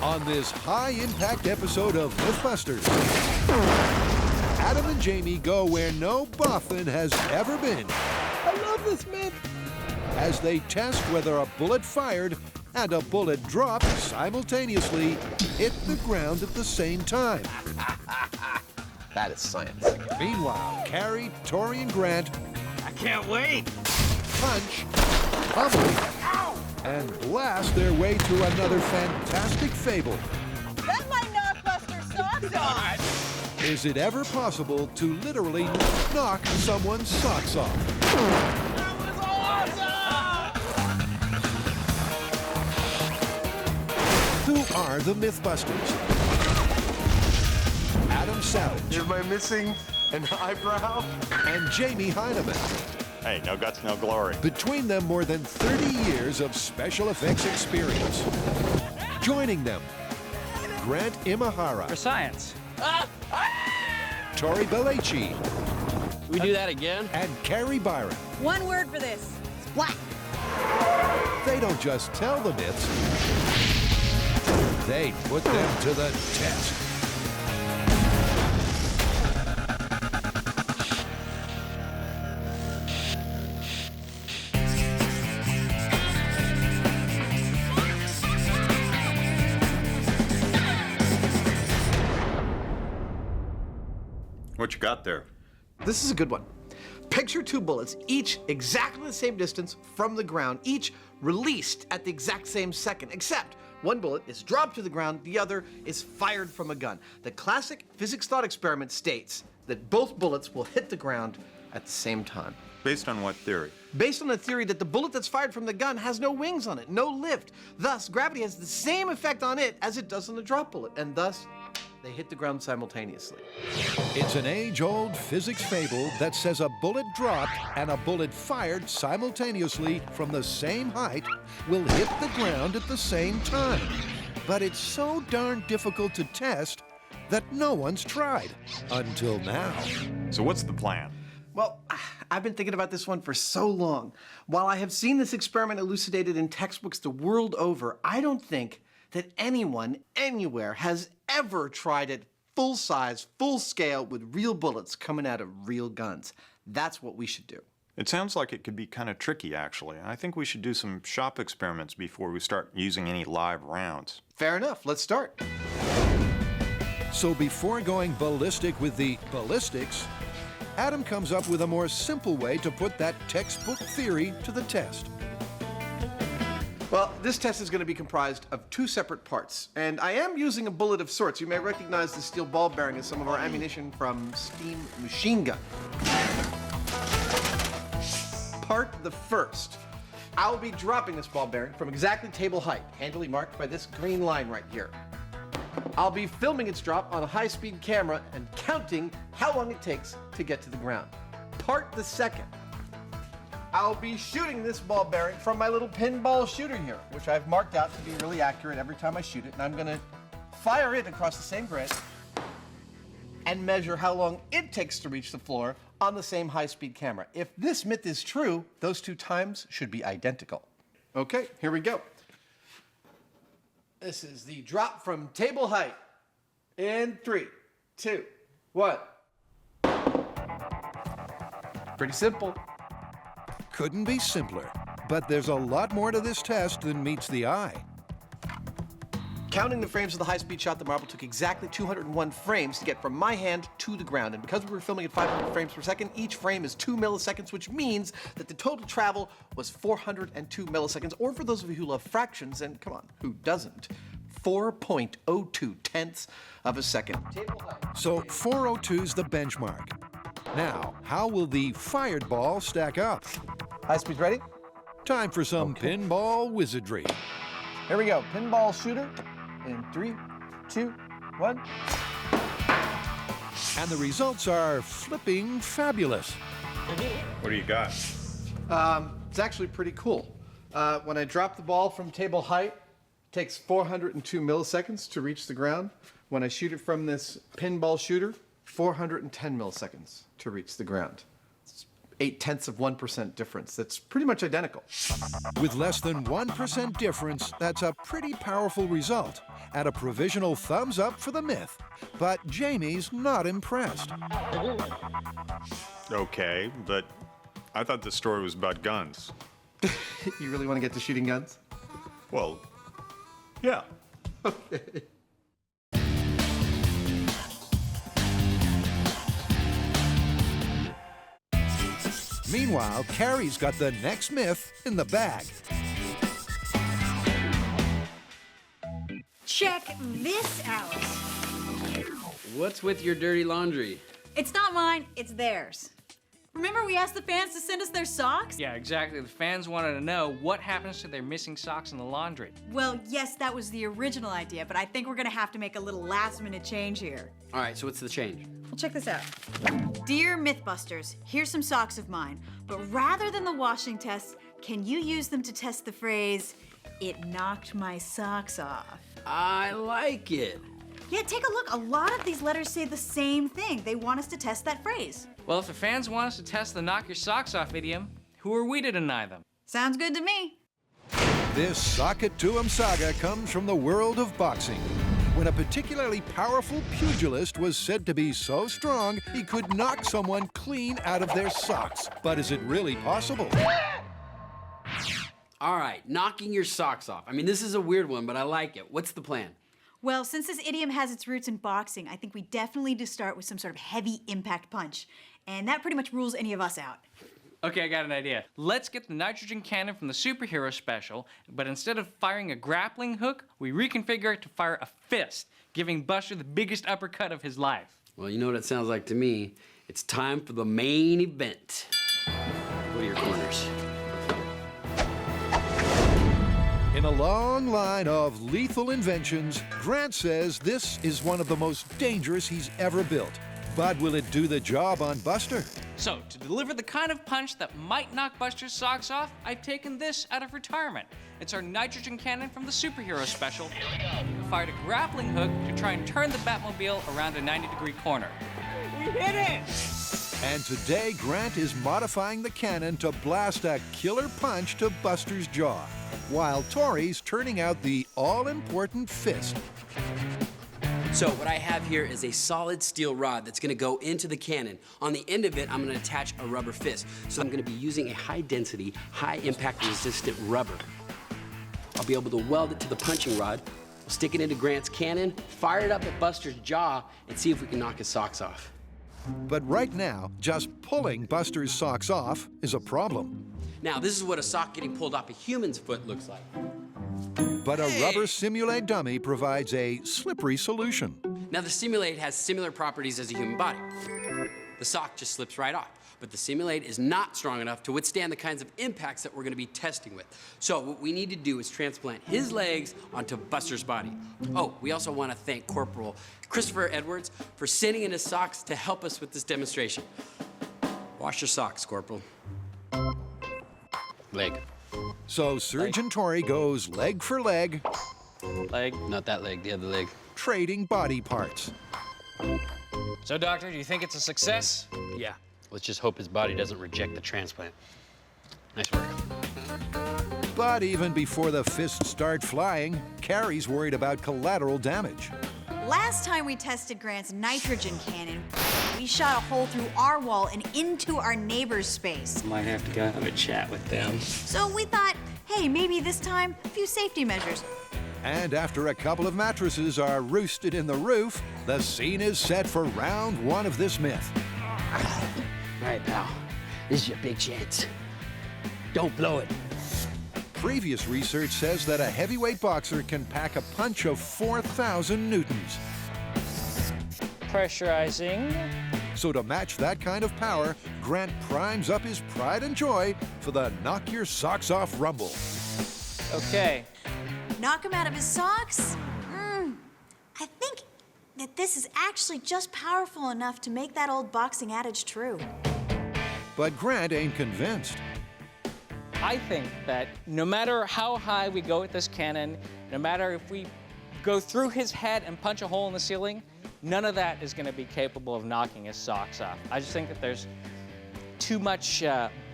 On this high-impact episode of MythBusters, Adam and Jamie go where no boffin has ever been. I love this myth. As they test whether a bullet fired and a bullet dropped simultaneously hit the ground at the same time. That is science. Meanwhile, Carrie, Tori, and Grant I can't wait. punch, pummel, and blast their way through another fantastic fable. That might knock Buster's socks off. Is it ever possible to literally knock someone's socks off? That was awesome! Who are the MythBusters? Adam Savage Am I missing an eyebrow? and Jamie Heineman. Hey, no guts, no glory. Between them, more than 30 years of special effects experience. Joining them, Grant Imahara, For science. Tori Belleci, We do that again? and Carrie Byron. One word for this. Splat. They don't just tell the myths, they put them to the test. What you got there? This is a good one. Picture two bullets, each exactly the same distance from the ground, each released at the exact same second, except one bullet is dropped to the ground, the other is fired from a gun. The classic physics thought experiment states that both bullets will hit the ground at the same time. Based on what theory? Based on the theory that the bullet that's fired from the gun has no wings on it, no lift. Thus, gravity has the same effect on it as it does on the drop bullet, and thus, they hit the ground simultaneously. It's an age-old physics fable that says a bullet dropped and a bullet fired simultaneously from the same height will hit the ground at the same time. But it's so darn difficult to test that no one's tried until now. So what's the plan? Well, I've been thinking about this one for so long. While I have seen this experiment elucidated in textbooks the world over, I don't think that anyone, anywhere, has ever tried it full size, full scale, with real bullets coming out of real guns. That's what we should do. It sounds like it could be kind of tricky, actually. I think we should do some shop experiments before we start using any live rounds. Fair enough, let's start. So before going ballistic with the ballistics, Adam comes up with a more simple way to put that textbook theory to the test. Well, this test is going to be comprised of two separate parts, and I am using a bullet of sorts. You may recognize the steel ball bearing as some of our ammunition from Steam Machine Gun. Part the first. I'll be dropping this ball bearing from exactly table height, handily marked by this green line right here. I'll be filming its drop on a high-speed camera and counting how long it takes to get to the ground. Part the second. I'll be shooting this ball bearing from my little pinball shooter here, which I've marked out to be really accurate every time I shoot it, and I'm gonna fire it across the same grid and measure how long it takes to reach the floor on the same high-speed camera. If this myth is true, those two times should be identical. Okay, here we go. This is the drop from table height. In 3, 2, 1. Pretty simple. Couldn't be simpler, but there's a lot more to this test than meets the eye. Counting the frames of the high-speed shot, the marble took exactly 201 frames to get from my hand to the ground. And because we were filming at 500 frames per second, each frame is 2 milliseconds, which means that the total travel was 402 milliseconds. Or for those of you who love fractions, and come on, who doesn't? 4.02 tenths of a second. So 402's the benchmark. Now, how will the fired ball stack up? High speed ready? Time for some pinball wizardry. Here we go. Pinball shooter. In 3, 2, 1. And the results are flipping fabulous. What do you got? It's actually pretty cool. When I drop the ball from table height, it takes 402 milliseconds to reach the ground. When I shoot it from this pinball shooter, 410 milliseconds to reach the ground. It's 0.8% difference. That's pretty much identical. With less than 1% difference, that's a pretty powerful result, and a provisional thumbs up for the myth. But Jamie's not impressed. Okay, but I thought the story was about guns. You really want to get to shooting guns? Well, yeah. Okay. Meanwhile, Carrie's got the next myth in the bag. Check this out. What's with your dirty laundry? It's not mine, it's theirs. Remember we asked the fans to send us their socks? Yeah, exactly. The fans wanted to know what happens to their missing socks in the laundry. Well, yes, that was the original idea, but I think we're gonna have to make a little last-minute change here. All right, so what's the change? Well, check this out. Dear MythBusters, here's some socks of mine, but rather than the washing test, can you use them to test the phrase, "It knocked my socks off"? I like it. Yeah, take a look. A lot of these letters say the same thing. They want us to test that phrase. Well, if the fans want us to test the knock your socks off idiom, who are we to deny them? Sounds good to me. This sock it to 'em saga comes from the world of boxing, when a particularly powerful pugilist was said to be so strong he could knock someone clean out of their socks. But is it really possible? All right, knocking your socks off. I mean, this is a weird one, but I like it. What's the plan? Well, since this idiom has its roots in boxing, I think we definitely need to start with some sort of heavy impact punch. And that pretty much rules any of us out. Okay, I got an idea. Let's get the nitrogen cannon from the superhero special, but instead of firing a grappling hook, we reconfigure it to fire a fist, giving Buster the biggest uppercut of his life. Well, you know what it sounds like to me? It's time for the main event. What are your corners? In a long line of lethal inventions, Grant says this is one of the most dangerous he's ever built. But will it do the job on Buster? So, to deliver the kind of punch that might knock Buster's socks off, I've taken this out of retirement. It's our nitrogen cannon from the superhero special. We fired a grappling hook to try and turn the Batmobile around a 90-degree corner. We hit it! And today, Grant is modifying the cannon to blast a killer punch to Buster's jaw, while Tori's turning out the all-important fist. So what I have here is a solid steel rod that's gonna go into the cannon. On the end of it, I'm gonna attach a rubber fist. So I'm gonna be using a high-density, high-impact resistant rubber. I'll be able to weld it to the punching rod, stick it into Grant's cannon, fire it up at Buster's jaw, and see if we can knock his socks off. But right now, just pulling Buster's socks off is a problem. Now, this is what a sock getting pulled off a human's foot looks like. But a rubber Simulate dummy provides a slippery solution. Now, the Simulate has similar properties as a human body. The sock just slips right off, but the Simulate is not strong enough to withstand the kinds of impacts that we're gonna be testing with. So what we need to do is transplant his legs onto Buster's body. Oh, we also wanna thank Corporal Christopher Edwards for sending in his socks to help us with this demonstration. Wash your socks, Corporal. Leg. So Surgeon Tori goes leg for leg, Leg. Not that leg, the other leg. trading body parts. So, Doctor, do you think it's a success? Yeah. Let's just hope his body doesn't reject the transplant. Nice work. But even before the fists start flying, Carrie's worried about collateral damage. Last time we tested Grant's nitrogen cannon, we shot a hole through our wall and into our neighbor's space. Might have to go have a chat with them. So we thought, hey, maybe this time, a few safety measures. And after a couple of mattresses are roosted in the roof, the scene is set for round one of this myth. All right, pal. This is your big chance. Don't blow it. Previous research says that a heavyweight boxer can pack a punch of 4,000 newtons. Pressurizing. So to match that kind of power, Grant primes up his pride and joy for the Knock Your Socks Off Rumble. Okay. Knock him out of his socks? I think that this is actually just powerful enough to make that old boxing adage true. But Grant ain't convinced. I think that no matter how high we go with this cannon, no matter if we go through his head and punch a hole in the ceiling, none of that is going to be capable of knocking his socks off. I just think that there's too much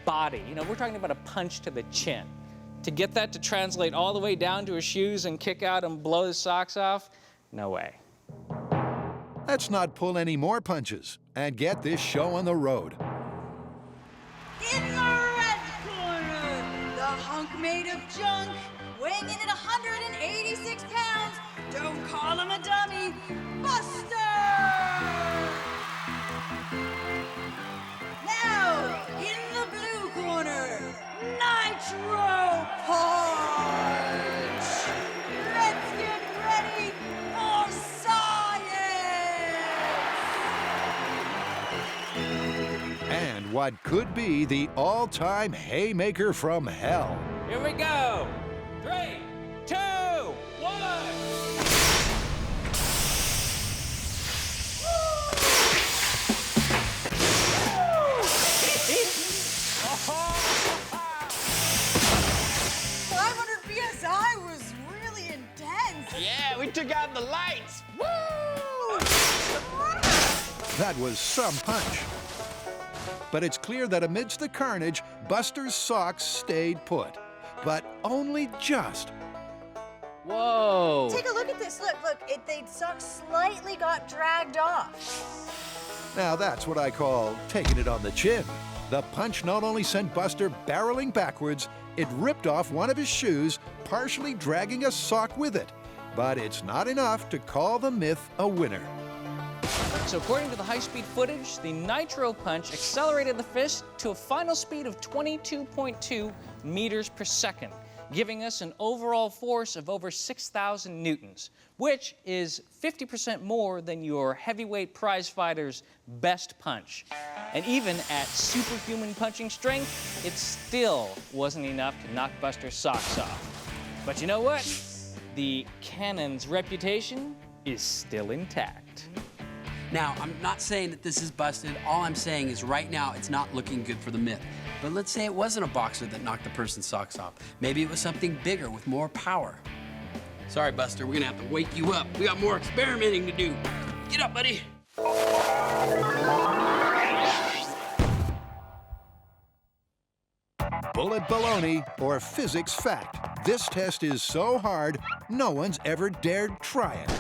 body. You know, we're talking about a punch to the chin. To get that to translate all the way down to his shoes and kick out and blow his socks off, no way. Let's not pull any more punches and get this show on the road. In the red corner, the hunk made of junk, weighing in at 186 pounds. Don't call him a dummy, Buster! Now, in the blue corner, Nitro Punch! Let's get ready for science! And what could be the all-time haymaker from hell. Here we go. 3, 2, 1. PSI was really intense. Yeah, we took out the lights. Woo! That was some punch. But it's clear that amidst the carnage, Buster's socks stayed put. But only just. Whoa. Take a look at this. Look, the socks slightly got dragged off. Now that's what I call taking it on the chin. The punch not only sent Buster barreling backwards, it ripped off one of his shoes, partially dragging a sock with it. But it's not enough to call the myth a winner. So according to the high-speed footage, the Nitro Punch accelerated the fist to a final speed of 22.2 meters per second, giving us an overall force of over 6,000 newtons, which is 50% more than your heavyweight prize fighter's best punch. And even at superhuman punching strength, it still wasn't enough to knock Buster's socks off. But you know what? The cannon's reputation is still intact. Now, I'm not saying that this is busted. All I'm saying is right now it's not looking good for the myth. But let's say it wasn't a boxer that knocked the person's socks off. Maybe it was something bigger with more power. Sorry, Buster, we're gonna have to wake you up. We got more experimenting to do. Get up, buddy. Bullet baloney or physics fact. This test is so hard, no one's ever dared try it.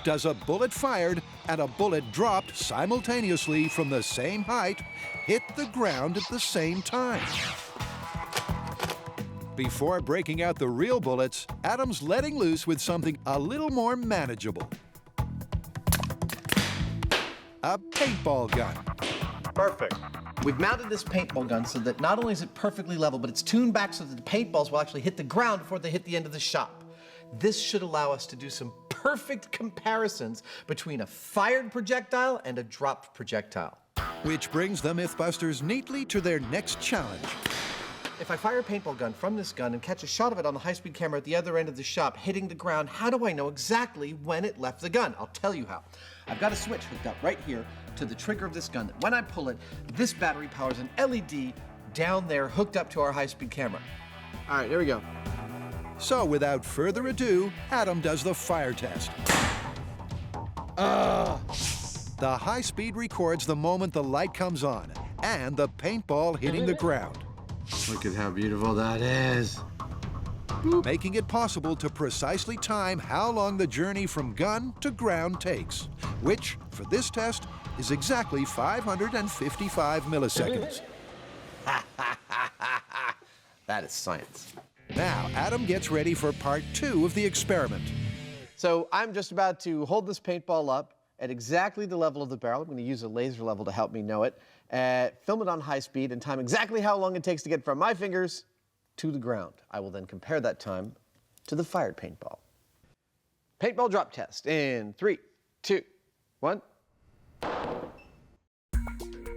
Does a bullet fired and a bullet dropped simultaneously from the same height hit the ground at the same time? Before breaking out the real bullets, Adam's letting loose with something a little more manageable. A paintball gun. Perfect. We've mounted this paintball gun so that not only is it perfectly level, but it's tuned back so that the paintballs will actually hit the ground before they hit the end of the shop. This should allow us to do some perfect comparisons between a fired projectile and a dropped projectile. Which brings the MythBusters neatly to their next challenge. If I fire a paintball gun from this gun and catch a shot of it on the high-speed camera at the other end of the shop hitting the ground, how do I know exactly when it left the gun? I'll tell you how. I've got a switch hooked up right here to the trigger of this gun that when I pull it, this battery powers an LED down there hooked up to our high-speed camera. All right, here we go. So without further ado, Adam does the fire test. The high speed records the moment the light comes on and the paintball hitting the ground. Look at how beautiful that is. Making it possible to precisely time how long the journey from gun to ground takes, which, for this test, is exactly 555 milliseconds. That is science. Now, Adam gets ready for part 2 of the experiment. So I'm just about to hold this paintball up at exactly the level of the barrel. I'm going to use a laser level to help me know it. Film it on high speed and time exactly how long it takes to get from my fingers to the ground. I will then compare that time to the fired paintball. Paintball drop test in 3, 2, 1.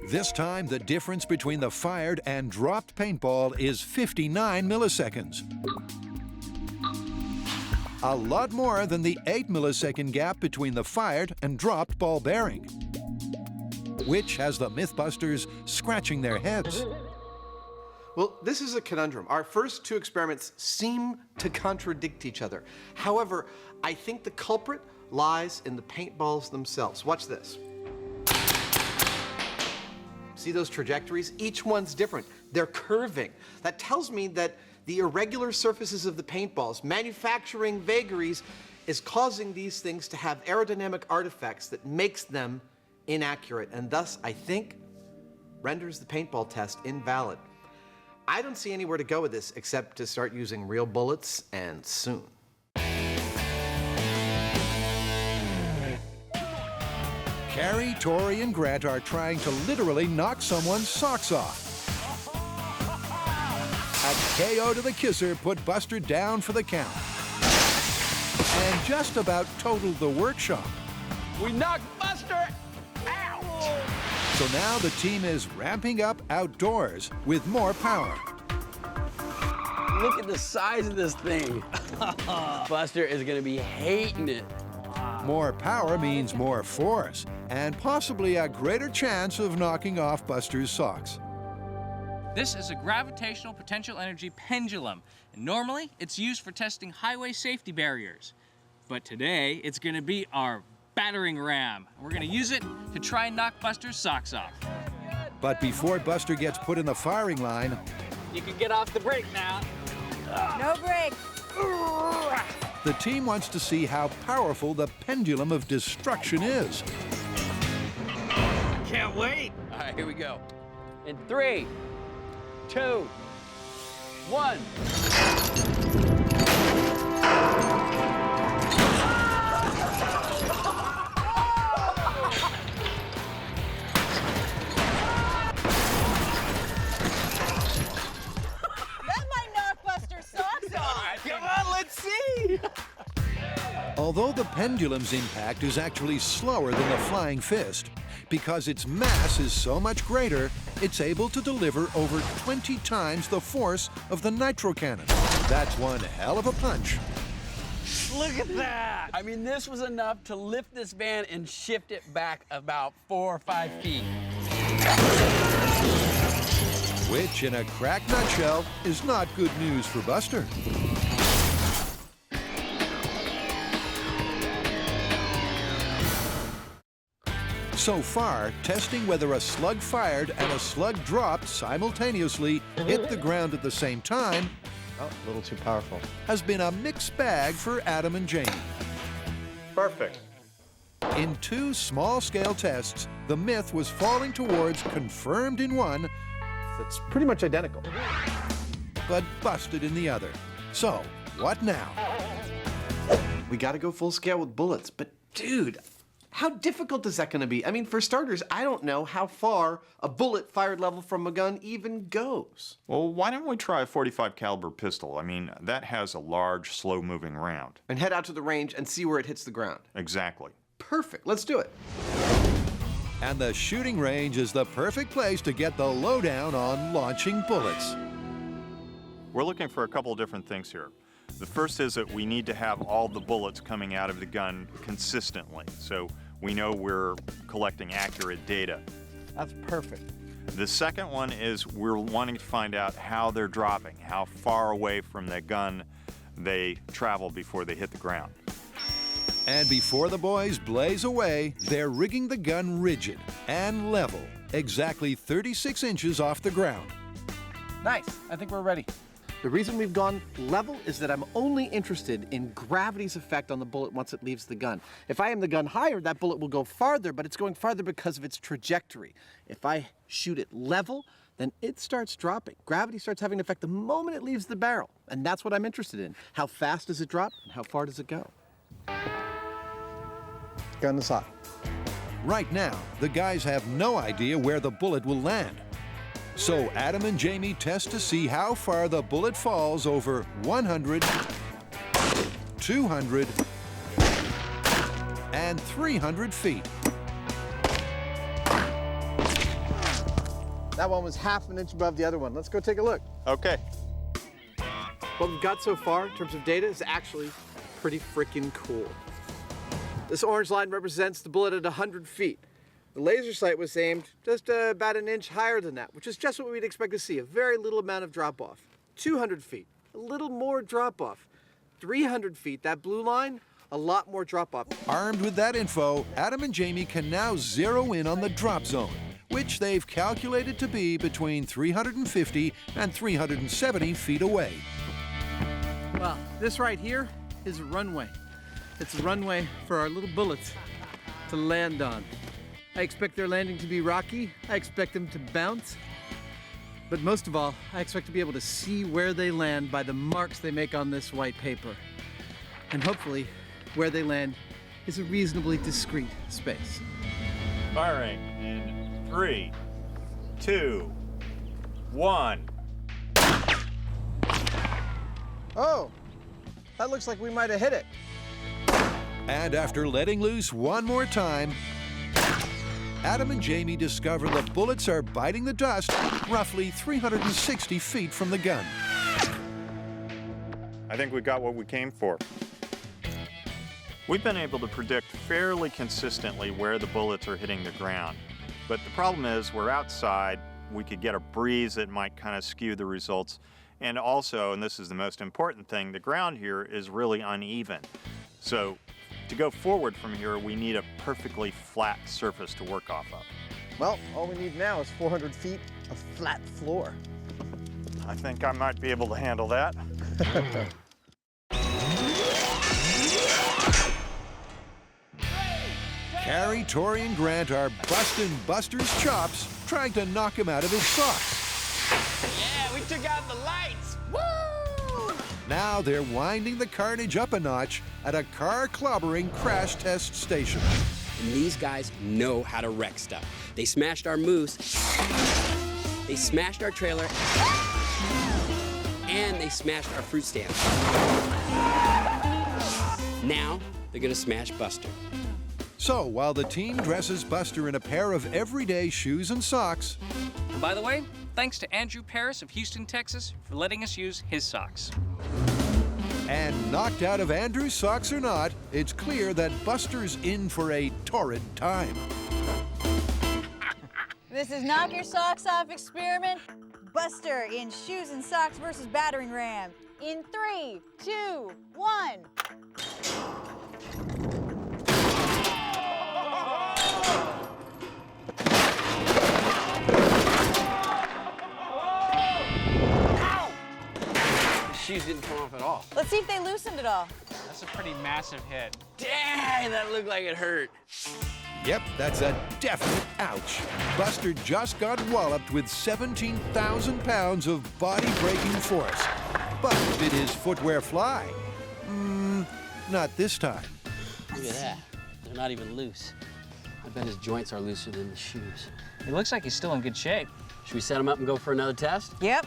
This time, the difference between the fired and dropped paintball is 59 milliseconds. A lot more than the 8 millisecond gap between the fired and dropped ball bearing, which has the MythBusters scratching their heads. Well, this is a conundrum. Our first 2 experiments seem to contradict each other. However, I think the culprit lies in the paintballs themselves. Watch this. See those trajectories? Each one's different. They're curving. That tells me that the irregular surfaces of the paintballs, manufacturing vagaries, is causing these things to have aerodynamic artifacts that makes them inaccurate, and thus, I think, renders the paintball test invalid. I don't see anywhere to go with this except to start using real bullets, and soon. Carrie, Tori, and Grant are trying to literally knock someone's socks off. A KO to the kisser put Buster down for the count. And just about totaled the workshop. We knocked Buster out! So now the team is ramping up outdoors with more power. Look at the size of this thing. Buster is gonna be hating it. More power means more force, and possibly a greater chance of knocking off Buster's socks. This is a gravitational potential energy pendulum, and normally it's used for testing highway safety barriers. But today, it's gonna be our battering ram. We're gonna use it to try and knock Buster's socks off. But before Buster gets put in the firing line, You can get off the brake now. No break. the team wants to see how powerful the pendulum of destruction is. Can't wait. All right, here we go. In 3, 2, 1. That might knock Buster's socks off. Come on, let's see. Although the pendulum's impact is actually slower than the flying fist, because its mass is so much greater, it's able to deliver over 20 times the force of the nitro cannon. That's one hell of a punch. Look at that. I mean, this was enough to lift this van and shift it back about 4 or 5 feet. Which, in a cracked nutshell, is not good news for Buster. So far, testing whether a slug fired and a slug dropped simultaneously hit the ground at the same time Oh, a little too powerful. has been a mixed bag for Adam and Jamie. Perfect. In 2 small-scale tests, the myth was falling towards confirmed in one, It's pretty much identical. but busted in the other. So, what now? We gotta go full scale with bullets, but dude, how difficult is that gonna be? I mean, for starters, I don't know how far a bullet fired level from a gun even goes. Well, why don't we try a 45 caliber pistol? I mean, that has a large, slow-moving round. And head out to the range and see where it hits the ground. Exactly. Perfect, let's do it. And the shooting range is the perfect place to get the lowdown on launching bullets. We're looking for a couple of different things here. The first is that we need to have all the bullets coming out of the gun consistently, so we know we're collecting accurate data. That's perfect. The second one is we're wanting to find out how they're dropping, how far away from the gun they travel before they hit the ground. And before the boys blaze away, they're rigging the gun rigid and level, exactly 36 inches off the ground. Nice, I think we're ready. The reason we've gone level is that I'm only interested in gravity's effect on the bullet once it leaves the gun. If I aim the gun higher, that bullet will go farther, but it's going farther because of its trajectory. If I shoot it level, then it starts dropping. Gravity starts having an effect the moment it leaves the barrel, and that's what I'm interested in. How fast does it drop, and how far does it go? Gun aside. Right now, the guys have no idea where the bullet will land. So Adam and Jamie test to see how far the bullet falls over 100, 200, and 300 feet. That one was half an inch above the other one. Let's go take a look. Okay. What we've got so far in terms of data is actually pretty freaking cool. This orange line represents the bullet at 100 feet. The laser sight was aimed just about an inch higher than that, which is just what we'd expect to see, a very little amount of drop-off. 200 feet, a little more drop-off. 300 feet, that blue line, a lot more drop-off. Armed with that info, Adam and Jamie can now zero in on the drop zone, which they've calculated to be between 350 and 370 feet away. Well, this right here is a runway. It's a runway for our little bullets to land on. I expect their landing to be rocky. I expect them to bounce. But most of all, I expect to be able to see where they land by the marks they make on this white paper. And hopefully, where they land is a reasonably discreet space. Firing in 3, 2, 1. Oh, that looks like we might have hit it. And after letting loose one more time, Adam and Jamie discover the bullets are biting the dust roughly 360 feet from the gun. I think we got what we came for. We've been able to predict fairly consistently where the bullets are hitting the ground. But the problem is we're outside, we could get a breeze that might kind of skew the results. And also, and this is the most important thing, the ground here is really uneven. So to go forward from here, we need a perfectly flat surface to work off of. Well, all we need now is 400 feet of flat floor. I think I might be able to handle that. Carrie, Tori, and Grant are busting Buster's chops, trying to knock him out of his socks. Yeah, we took out the lights. Woo! Now they're winding the carnage up a notch at a car clobbering crash test station. And these guys know how to wreck stuff. They smashed our moose, they smashed our trailer, and they smashed our fruit stand. Now they're gonna smash Buster. So while the team dresses Buster in a pair of everyday shoes and socks, And by the way, thanks to Andrew Paris of Houston, Texas, for letting us use his socks. and knocked out of Andrew's socks or not, it's clear that Buster's in for a torrid time. This is Knock Your Socks Off experiment. Buster in Shoes and Socks versus Battering Ram. In 3, 2, 1. Shoes didn't come off at all. Let's see if they loosened it all. That's a pretty massive hit. Dang, that looked like it hurt. Yep, that's a definite ouch. Buster just got walloped with 17,000 pounds of body-breaking force. But did his footwear fly? Not this time. Look at that. They're not even loose. I bet his joints are looser than the shoes. He looks like he's still in good shape. Should we set him up and go for another test? Yep.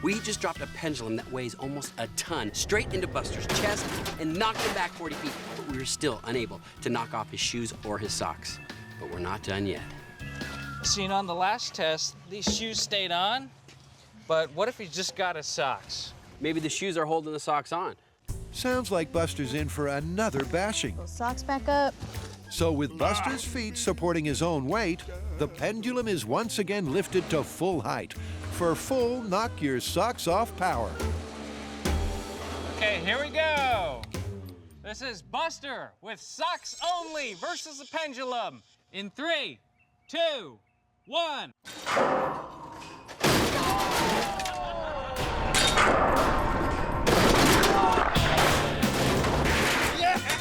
We just dropped a pendulum that weighs almost a ton straight into Buster's chest and knocked him back 40 feet, but we were still unable to knock off his shoes or his socks. But we're not done yet. Seen on the last test, these shoes stayed on, but what if he just got his socks? Maybe the shoes are holding the socks on. Sounds like Buster's in for another bashing. Those socks back up. So with Buster's feet supporting his own weight, the pendulum is once again lifted to full height for full knock your socks off power. Okay, here we go. This is Buster with socks only versus the pendulum. In 3, 2, 1.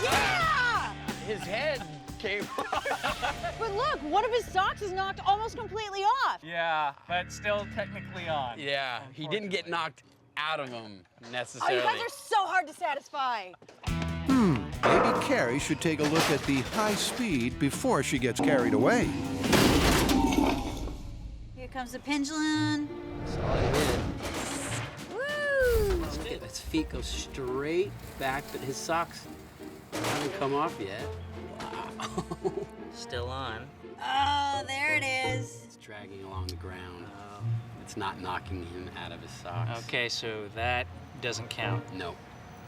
Yeah! His head came off. But look, one of his socks is knocked almost completely off. Yeah, but still technically on. Yeah, he didn't get knocked out of him Oh, necessarily. you guys are so hard to satisfy. Maybe Carrie should take a look at the high speed before she gets carried away. Here comes the pendulum. That's all I did. Woo! Look at his feet go straight back, but his socks haven't come off yet. Wow. Still on. Oh, there it is. It's dragging along the ground. It's not knocking him out of his socks. Okay, so that doesn't count. No.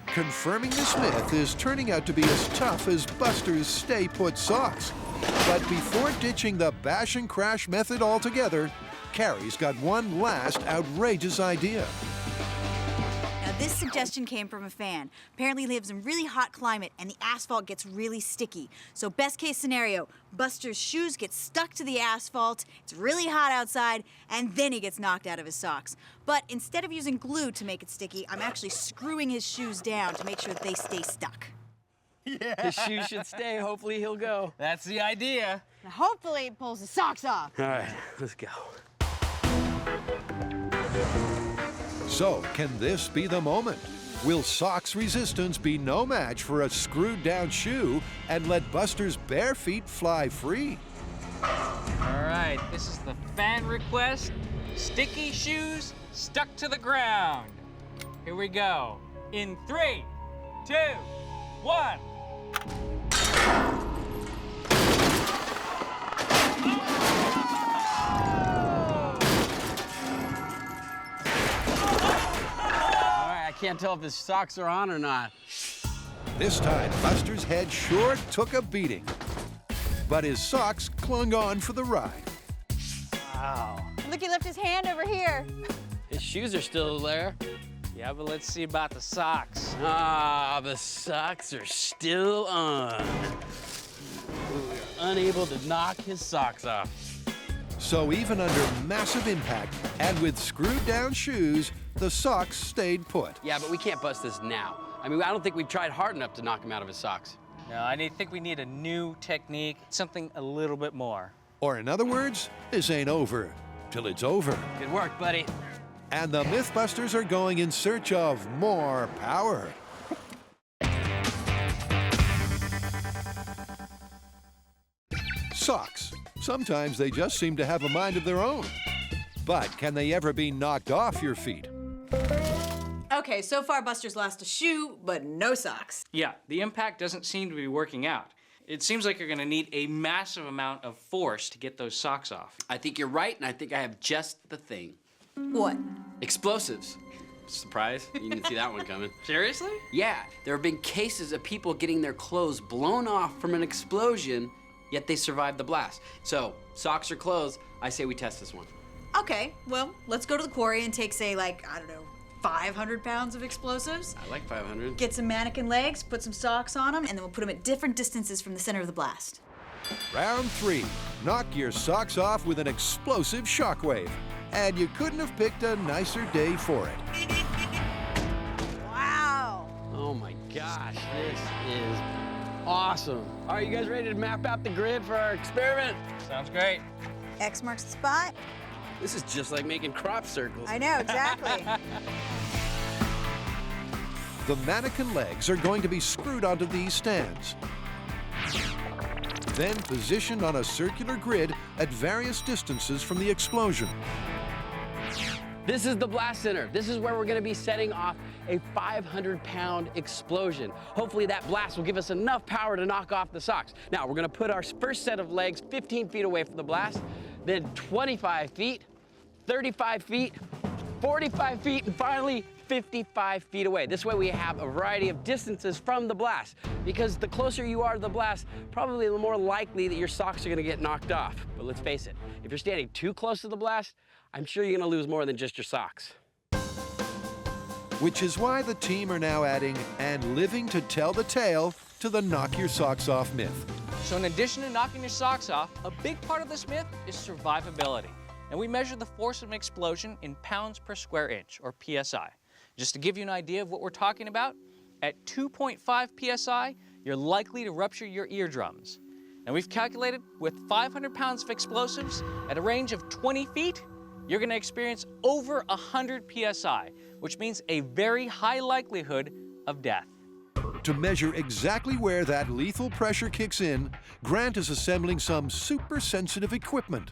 Confirming this myth is turning out to be as tough as Buster's stay-put socks. But before ditching the bash and crash method altogether, Carrie's got one last outrageous idea. Now This suggestion came from a fan. Apparently he lives in a really hot climate and the asphalt gets really sticky. So best case scenario, Buster's shoes get stuck to the asphalt, it's really hot outside, and then he gets knocked out of his socks. But instead of using glue to make it sticky, I'm actually screwing his shoes down to make sure that they stay stuck. Yeah. His shoes should stay. Hopefully he'll go. That's the idea. Now hopefully it pulls the socks off. All right, let's go. So, can this be the moment? Will Sock's resistance be no match for a screwed down shoe and let Buster's bare feet fly free? All right, this is the fan request. Sticky shoes stuck to the ground. Here we go. In 3, 2, 1. I can't tell if his socks are on or not. This time, Buster's head sure took a beating. But his socks clung on for the ride. Wow. Look, he left his hand over here. His shoes are still there. Yeah, but let's see about the socks. Ah, the socks are still on. We were unable to knock his socks off. So even under massive impact and with screwed down shoes, the socks stayed put. Yeah, but we can't bust this now. I mean, I don't think we've tried hard enough to knock him out of his socks. No, I think we need a new technique, something a little bit more. Or in other words, this ain't over till it's over. Good work, buddy. And the MythBusters are going in search of more power. Socks. Sometimes they just seem to have a mind of their own. But can they ever be knocked off your feet? Okay, so far Buster's lost a shoe, but no socks. Yeah, the impact doesn't seem to be working out. It seems like you're gonna need a massive amount of force to get those socks off. I think you're right, and I think I have just the thing. What? Explosives. Surprise? You didn't see that one coming. Seriously? Yeah, there have been cases of people getting their clothes blown off from an explosion, yet they survived the blast. So, socks or clothes, I say we test this one. Okay, well, let's go to the quarry and take, say, like, I don't know, 500 pounds of explosives. I like 500. Get some mannequin legs, put some socks on them, and then we'll put them at different distances from the center of the blast. Round 3. Knock your socks off with an explosive shockwave. And you couldn't have picked a nicer day for it. Wow. Oh my gosh, this is awesome. All right, you guys ready to map out the grid for our experiment? Sounds great. X marks the spot. This is just like making crop circles. I know, exactly. The mannequin legs are going to be screwed onto these stands. Then positioned on a circular grid at various distances from the explosion. This is the blast center. This is where we're gonna be setting off a 500-pound explosion. Hopefully that blast will give us enough power to knock off the socks. Now, we're gonna put our first set of legs 15 feet away from the blast, then 25 feet, 35 feet, 45 feet, and finally 55 feet away. This way we have a variety of distances from the blast, because the closer you are to the blast, probably the more likely that your socks are gonna get knocked off. But let's face it, if you're standing too close to the blast, I'm sure you're gonna lose more than just your socks. Which is why the team are now adding "and living to tell the tale" to the knock your socks off myth. So in addition to knocking your socks off, a big part of this myth is survivability. And we measure the force of an explosion in pounds per square inch, or PSI. Just to give you an idea of what we're talking about, at 2.5 PSI, you're likely to rupture your eardrums. And we've calculated with 500 pounds of explosives at a range of 20 feet, you're gonna experience over 100 PSI, which means a very high likelihood of death. To measure exactly where that lethal pressure kicks in, Grant is assembling some super sensitive equipment.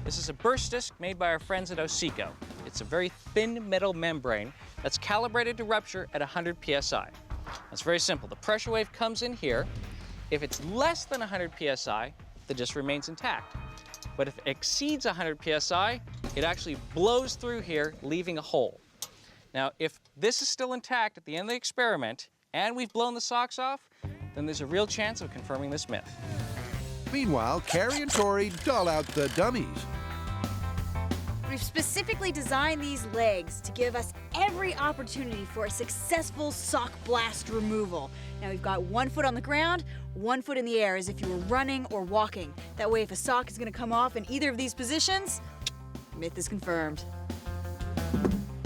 This is a burst disc made by our friends at Osico. It's a very thin metal membrane that's calibrated to rupture at 100 PSI. It's very simple. The pressure wave comes in here. If it's less than 100 PSI, the disc remains intact. But if it exceeds 100 PSI, it actually blows through here, leaving a hole. Now, if this is still intact at the end of the experiment, and we've blown the socks off, then there's a real chance of confirming this myth. Meanwhile, Carrie and Tori dull out the dummies. we've specifically designed these legs to give us every opportunity for a successful sock blast removal. Now we've got 1 foot on the ground, 1 foot in the air as if you were running or walking. That way if a sock is gonna come off in either of these positions, myth is confirmed.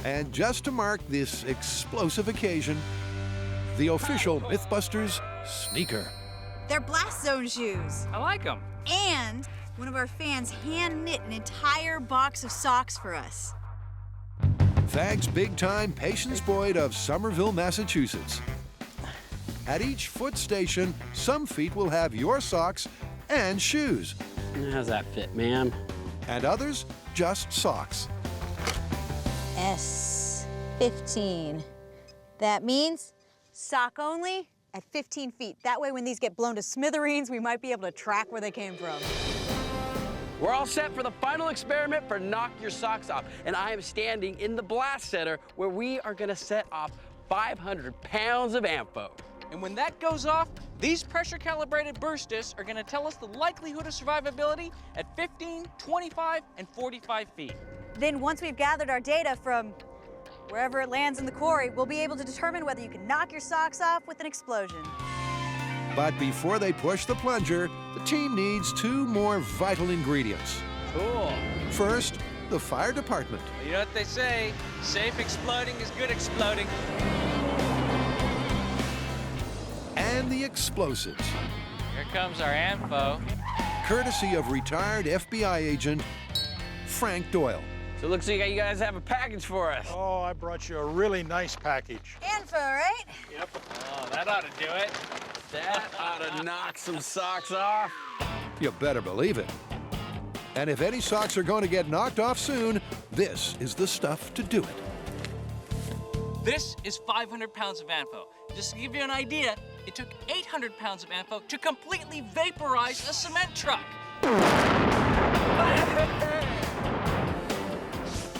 And just to mark this explosive occasion, the official MythBusters sneaker. They're blast zone shoes. I like them. And one of our fans hand knit an entire box of socks for us. Thanks big time Patience Boyd of Somerville, Massachusetts. At each foot station, some feet will have your socks and shoes, How's that fit, man? and others just socks. S15. That means sock only at 15 feet. That way when these get blown to smithereens, we might be able to track where they came from. We're all set for the final experiment for Knock Your Socks Off. And I am standing in the blast center where we are gonna set off 500 pounds of AMFO. And when that goes off, these pressure-calibrated burst discs are gonna tell us the likelihood of survivability at 15, 25, and 45 feet. Then once we've gathered our data from wherever it lands in the quarry, we'll be able to determine whether you can knock your socks off with an explosion. But before they push the plunger, the team needs 2 more vital ingredients. Cool. First, the fire department. Well, you know what they say, safe exploding is good exploding. And the explosives, Here comes our AMFO. courtesy of retired FBI agent Frank Doyle. So it looks like you guys have a package for us. Oh, I brought you a really nice package. Info, right? Oh, that ought to do it. That ought to knock some socks off. You better believe it. And if any socks are going to get knocked off soon, this is the stuff to do it. This is 500 pounds of AMFO. Just to give you an idea, it took 800 pounds of AMFO to completely vaporize a cement truck.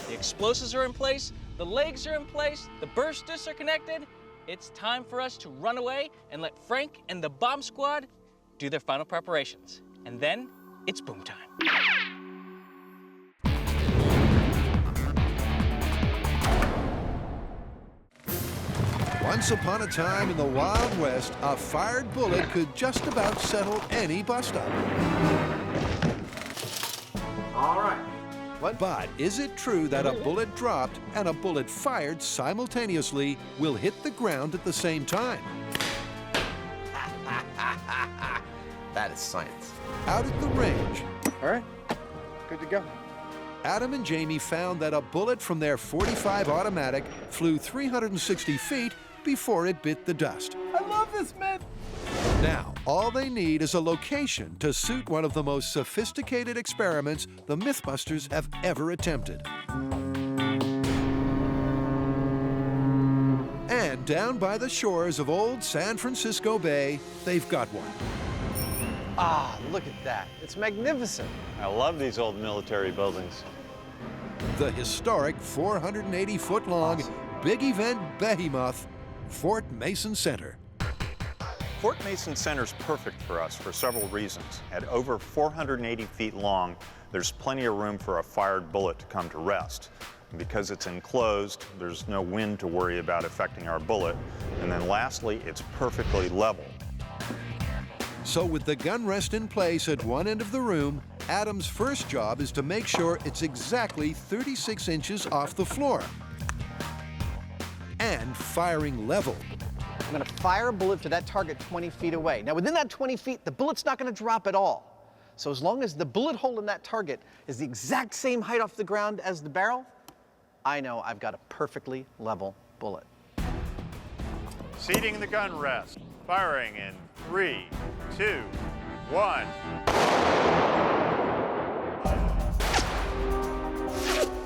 The explosives are in place, the legs are in place, the burst discs are connected. It's time for us to run away and let Frank and the bomb squad do their final preparations. And then it's boom time. Once upon a time in the Wild West, a fired bullet could just about settle any bust-up. All right. But is it true that a bullet dropped and a bullet fired simultaneously will hit the ground at the same time? That is science. Out at the range, All right. Good to go. Adam and Jamie found that a bullet from their .45 automatic flew 360 feet before it bit the dust. I love this myth. Now, all they need is a location to suit one of the most sophisticated experiments the MythBusters have ever attempted. And down by the shores of old San Francisco Bay, they've got one. Ah, look at that. It's magnificent. I love these old military buildings. The historic 480-foot-long big event behemoth, Fort Mason Center. Fort Mason Center is perfect for us for several reasons. At over 480 feet long, there's plenty of room for a fired bullet to come to rest. And because it's enclosed, there's no wind to worry about affecting our bullet. And then lastly, it's perfectly level. So with the gun rest in place at one end of the room, Adam's first job is to make sure it's exactly 36 inches off the floor. And firing level. I'm going to fire a bullet to that target 20 feet away. Now, within that 20 feet, the bullet's not going to drop at all. So as long as the bullet hole in that target is the exact same height off the ground as the barrel, I know I've got a perfectly level bullet. Seating the gun rest. Firing in 3, 2, 1.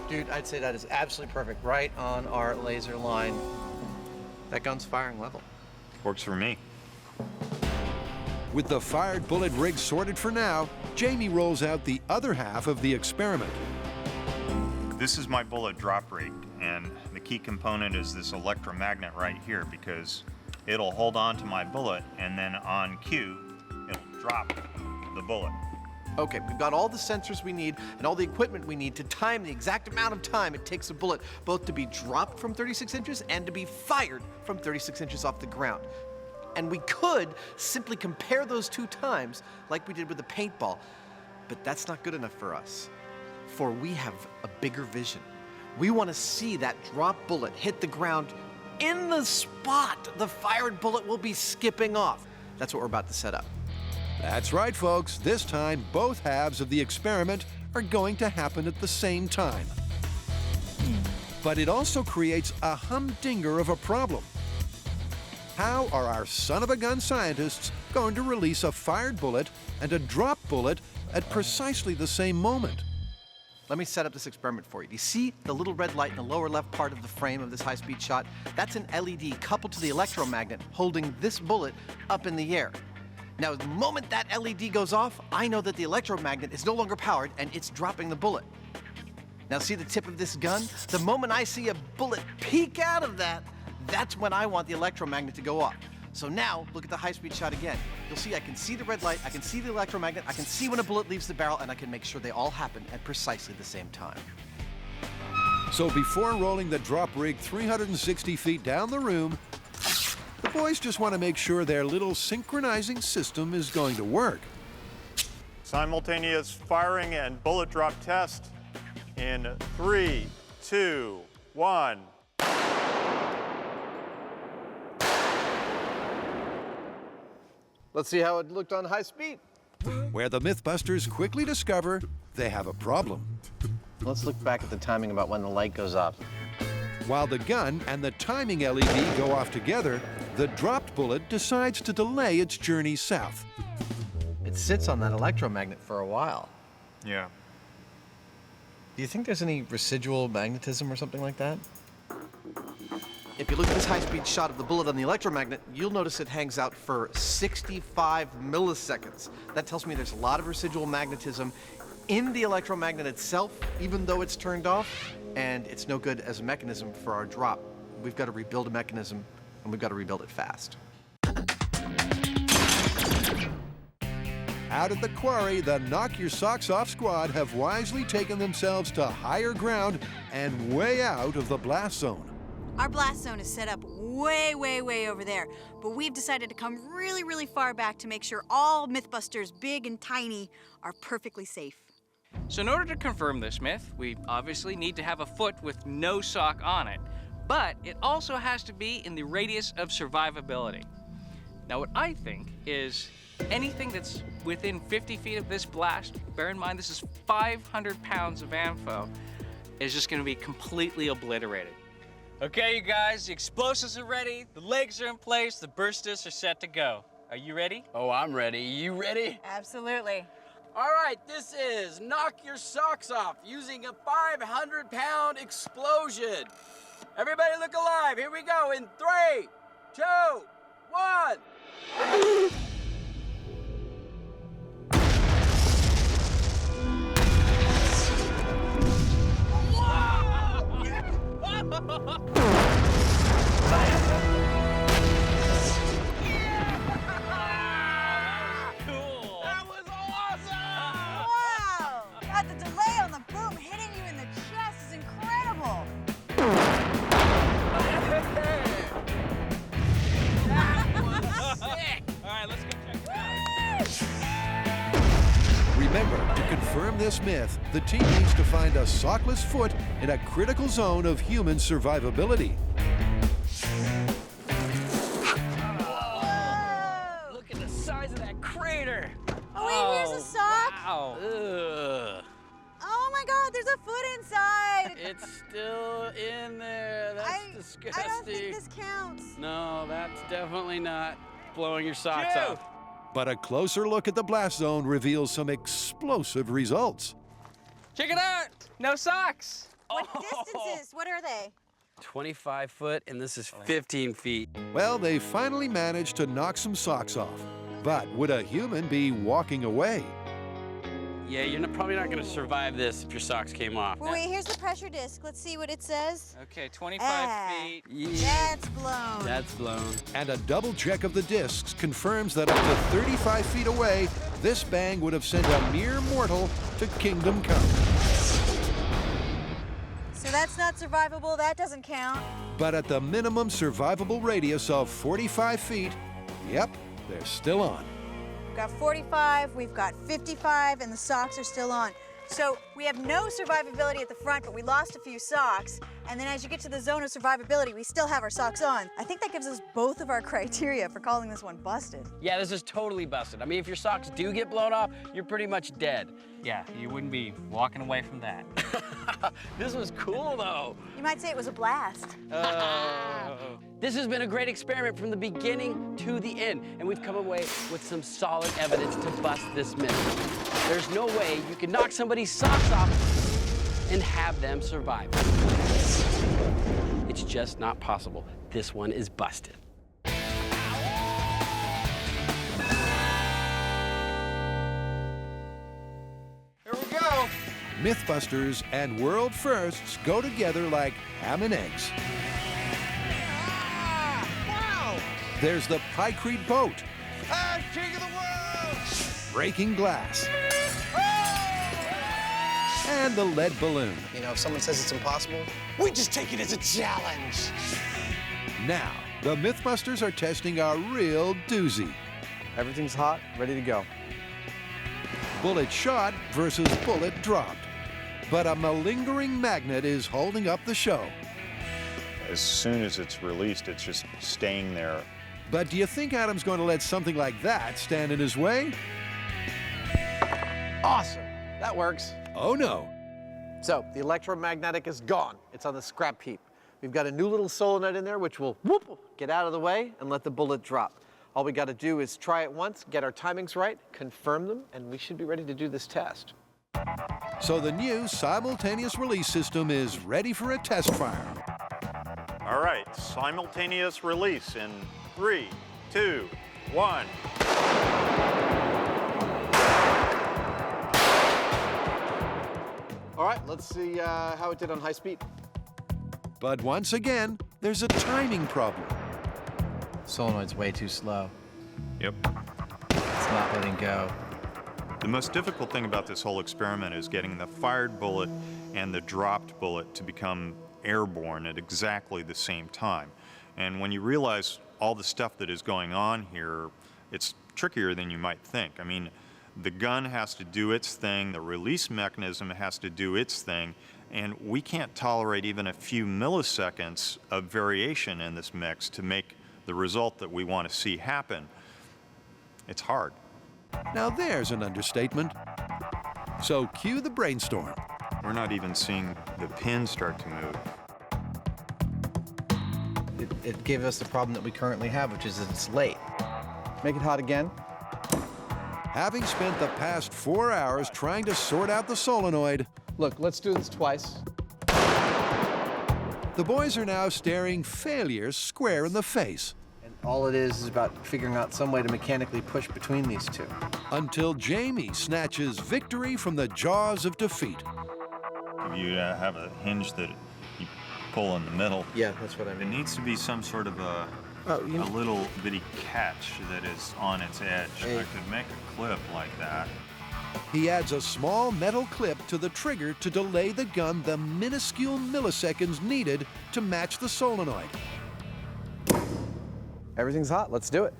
Dude, I'd say that is absolutely perfect. Right on our laser line. That gun's firing level. Works for me. With the fired bullet rig sorted for now, Jamie rolls out the other half of the experiment. This is my bullet drop rig, and the key component is this electromagnet right here because it'll hold on to my bullet, and then on cue, it'll drop the bullet. Okay, we've got all the sensors we need and all the equipment we need to time the exact amount of time it takes a bullet both to be dropped from 36 inches and to be fired from 36 inches off the ground. And we could simply compare those two times like we did with the paintball, but that's not good enough for us. For we have a bigger vision. We want to see that drop bullet hit the ground in the spot the fired bullet will be skipping off. That's what we're about to set up. That's right, folks. This time, both halves of the experiment are going to happen at the same time. But it also creates a humdinger of a problem. How are our son-of-a-gun scientists going to release a fired bullet and a drop bullet at precisely the same moment? Let me set up this experiment for you. Do you see the little red light in the lower left part of the frame of this high-speed shot? That's an LED coupled to the electromagnet holding this bullet up in the air. Now, the moment that LED goes off, I know that the electromagnet is no longer powered and it's dropping the bullet. Now, see the tip of this gun? The moment I see a bullet peek out of that, that's when I want the electromagnet to go off. So now, look at the high-speed shot again. You'll see I can see the red light, I can see the electromagnet, I can see when a bullet leaves the barrel, and I can make sure they all happen at precisely the same time. So before rolling the drop rig 360 feet down the room, the boys just want to make sure their little synchronizing system is going to work. Simultaneous firing and bullet drop test in 3, 2, 1. Let's see how it looked on high speed. Where the MythBusters quickly discover they have a problem. Let's look back at the timing about when the light goes up. While the gun and the timing LED go off together, the dropped bullet decides to delay its journey south. It sits on that electromagnet for a while. Yeah. Do you think there's any residual magnetism or something like that? If you look at this high-speed shot of the bullet on the electromagnet, you'll notice it hangs out for 65 milliseconds. That tells me there's a lot of residual magnetism in the electromagnet itself, even though it's turned off, and it's no good as a mechanism for our drop. We've got to rebuild a mechanism, and we've got to rebuild it fast. Out at the quarry, the Knock Your Socks Off squad have wisely taken themselves to higher ground and way out of the blast zone. Our blast zone is set up way, way, way over there, but we've decided to come really, really far back to make sure all MythBusters, big and tiny, are perfectly safe. So in order to confirm this myth, we obviously need to have a foot with no sock on it, but it also has to be in the radius of survivability. Now what I think is anything that's within 50 feet of this blast, bear in mind this is 500 pounds of ammo, is just gonna be completely obliterated. Okay, you guys, the explosives are ready, the legs are in place, the bursters are set to go. Are you ready? Oh, I'm ready. You ready? Absolutely. All right, this is Knock Your Socks Off using a 500-pound explosion. Everybody look alive. Here we go in 3, 2, 1. Wow! God, the delay on the boom hitting you in the chest is incredible. Sick. All right, let's go check it out. Remember, to confirm this myth, the team needs to find a sockless foot in a critical zone of human survivability. Whoa! Look at the size of that crater. Oh, wait, here's a sock. Wow. Ugh. Oh my God, there's a foot inside. It's still in there. That's disgusting. I don't think this counts. No, that's definitely not blowing your socks Dude. off. But a closer look at the blast zone reveals some explosive results. Check it out! No socks! What distances? What are they? 25 foot, and this is 15 feet. Well, they finally managed to knock some socks off. But would a human be walking away? Yeah, you're probably not gonna survive this if your socks came off. Well, wait, here's the pressure disc. Let's see what it says. Okay, 25 feet. That's blown. That's blown. And a double check of the discs confirms that up to 35 feet away, this bang would have sent a mere mortal to kingdom come. So that's not survivable, that doesn't count. But at the minimum survivable radius of 45 feet, yep, they're still on. We've got 45, we've got 55, and the socks are still on. So we have no survivability at the front, but we lost a few socks. And then as you get to the zone of survivability, we still have our socks on. I think that gives us both of our criteria for calling this one busted. Yeah, this is totally busted. I mean, if your socks do get blown off, you're pretty much dead. Yeah, you wouldn't be walking away from that. This was cool, though. You might say it was a blast. This has been a great experiment from the beginning to the end, and we've come away with some solid evidence to bust this myth. There's no way you can knock somebody's socks off and have them survive. It's just not possible. This one is busted. Here we go. MythBusters and world firsts go together like ham and eggs. Wow! There's the Pykrete boat, I'm king of the world! breaking glass, and the lead balloon. You know, if someone says it's impossible, we just take it as a challenge. Now, the MythBusters are testing a real doozy. Everything's hot, ready to go. Bullet shot versus bullet dropped. But a malingering magnet is holding up the show. As soon as it's released, it's just staying there. But do you think Adam's going to let something like that stand in his way? Awesome. That works. Oh no. So the electromagnetic is gone. It's on the scrap heap. We've got a new little solenoid in there which will whoop, get out of the way and let the bullet drop. All we got to do is try it once, get our timings right, confirm them, and we should be ready to do this test. So the new simultaneous release system is ready for a test fire. All right, simultaneous release in 3, 2, 1. All right, let's see how it did on high speed. But once again, there's a timing problem. Solenoid's way too slow. Yep. It's not letting go. The most difficult thing about this whole experiment is getting the fired bullet and the dropped bullet to become airborne at exactly the same time. And when you realize all the stuff that is going on here, it's trickier than you might think. I mean, the gun has to do its thing, the release mechanism has to do its thing, and we can't tolerate even a few milliseconds of variation in this mix to make the result that we want to see happen. It's hard. Now there's an understatement. So cue the brainstorm. We're not even seeing the pin start to move. It gave us the problem that we currently have, which is that it's late. Make it hot again. Having spent the past 4 hours trying to sort out the solenoid, Look, let's do this twice. the boys are now staring failure square in the face. And all it is about figuring out some way to mechanically push between these two. Until Jamie snatches victory from the jaws of defeat. If you have a hinge that you pull in the middle, Yeah, that's what I it mean. needs to be some sort of a little bitty catch that is on its edge. Hey. I could make a clip like that. He adds a small metal clip to the trigger to delay the gun the minuscule milliseconds needed to match the solenoid. Everything's hot, let's do it.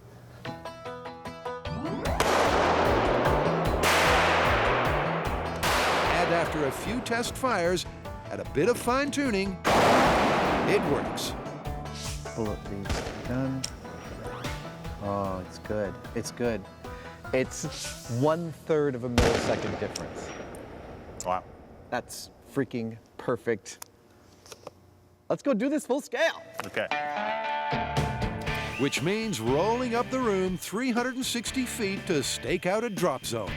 And after a few test fires and a bit of fine-tuning, it works. Bullet leaves done. Oh, it's good. It's good. It's 1/3 of a millisecond difference. Wow. That's freaking perfect. Let's go do this full scale. Okay. Which means rolling up the room 360 feet to stake out a drop zone.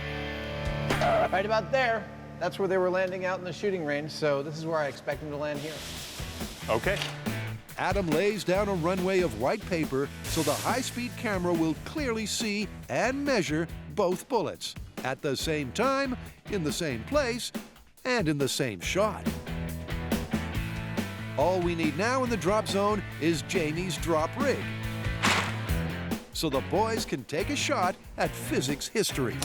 Right about there. That's where they were landing out in the shooting range, so this is where I expect them to land here. Okay. Adam lays down a runway of white paper so the high-speed camera will clearly see and measure both bullets at the same time, in the same place, and in the same shot. All we need now in the drop zone is Jamie's drop rig, so the boys can take a shot at physics history.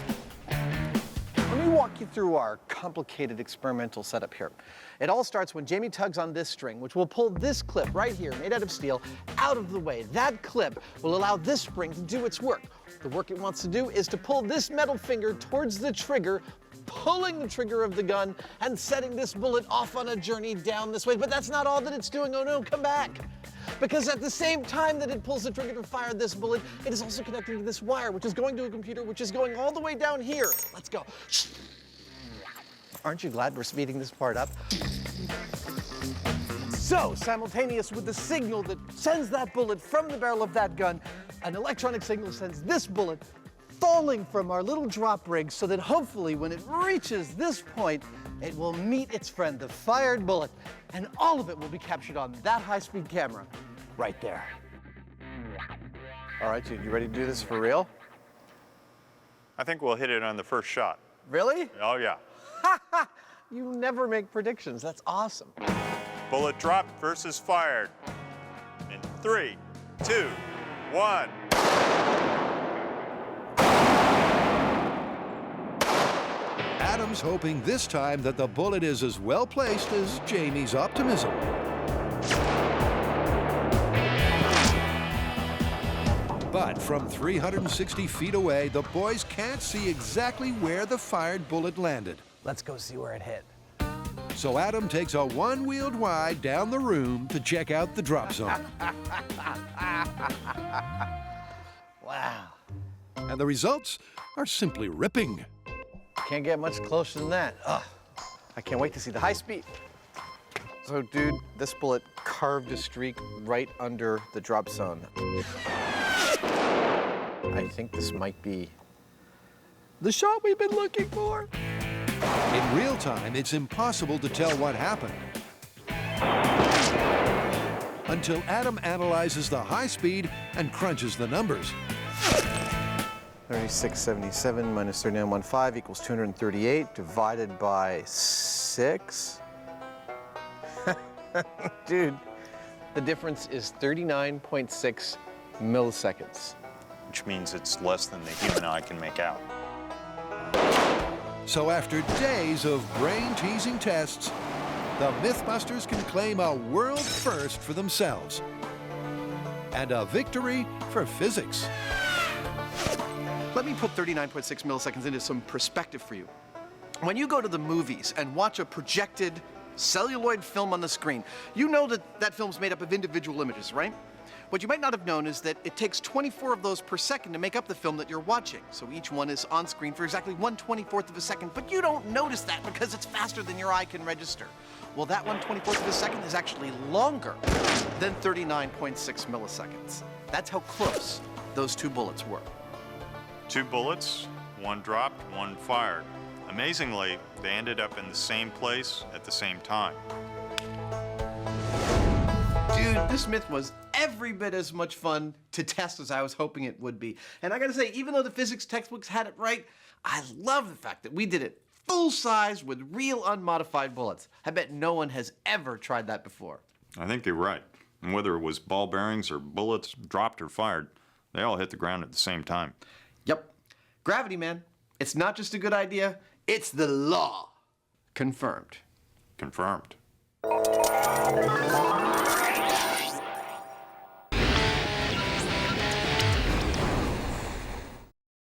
Let me walk you through our complicated experimental setup here. It all starts when Jamie tugs on this string, which will pull this clip right here, made out of steel, out of the way. That clip will allow this spring to do its work. The work it wants to do is to pull this metal finger towards the trigger, pulling the trigger of the gun and setting this bullet off on a journey down this way. But that's not all that it's doing. Oh no, come back. Because at the same time that it pulls the trigger to fire this bullet, it is also connecting to this wire, which is going to a computer, which is going all the way down here. Let's go. Aren't you glad we're speeding this part up? So, simultaneous with the signal that sends that bullet from the barrel of that gun, an electronic signal sends this bullet falling from our little drop rig so that hopefully when it reaches this point, it will meet its friend, the fired bullet, and all of it will be captured on that high-speed camera right there. All right, dude, you ready to do this for real? I think we'll hit it on the first shot. Really? Oh, yeah. You never make predictions. That's awesome. Bullet dropped versus fired. In 3, 2, 1. Adam's hoping this time that the bullet is as well placed as Jamie's optimism. But from 360 feet away, the boys can't see exactly where the fired bullet landed. Let's go see where it hit. So Adam takes a one-wheeled ride down the room to check out the drop zone. Wow. And the results are simply ripping. Can't get much closer than that. Ugh. I can't wait to see the high speed. So, dude, this bullet carved a streak right under the drop zone. I think this might be the shot we've been looking for. In real time, it's impossible to tell what happened. Until Adam analyzes the high speed and crunches the numbers. 3677 minus 3915 equals 238 divided by 6. Dude, the difference is 39.6 milliseconds. Which means it's less than the human eye can make out. So after days of brain-teasing tests, the MythBusters can claim a world first for themselves. And a victory for physics. Let me put 39.6 milliseconds into some perspective for you. When you go to the movies and watch a projected celluloid film on the screen, you know that that film's made up of individual images, right? What you might not have known is that it takes 24 of those per second to make up the film that you're watching. So each one is on screen for exactly 1/24 of a second, but you don't notice that because it's faster than your eye can register. Well, that 1/24 of a second is actually longer than 39.6 milliseconds. That's how close those two bullets were. 2 bullets, 1 dropped, 1 fired. Amazingly, they ended up in the same place at the same time. Dude, this myth was every bit as much fun to test as I was hoping it would be. And I gotta say, even though the physics textbooks had it right, I love the fact that we did it full size with real unmodified bullets. I bet no one has ever tried that before. I think you're right. And whether it was ball bearings or bullets dropped or fired, they all hit the ground at the same time. Yep. Gravity, man. It's not just a good idea, it's the law. Confirmed. Confirmed.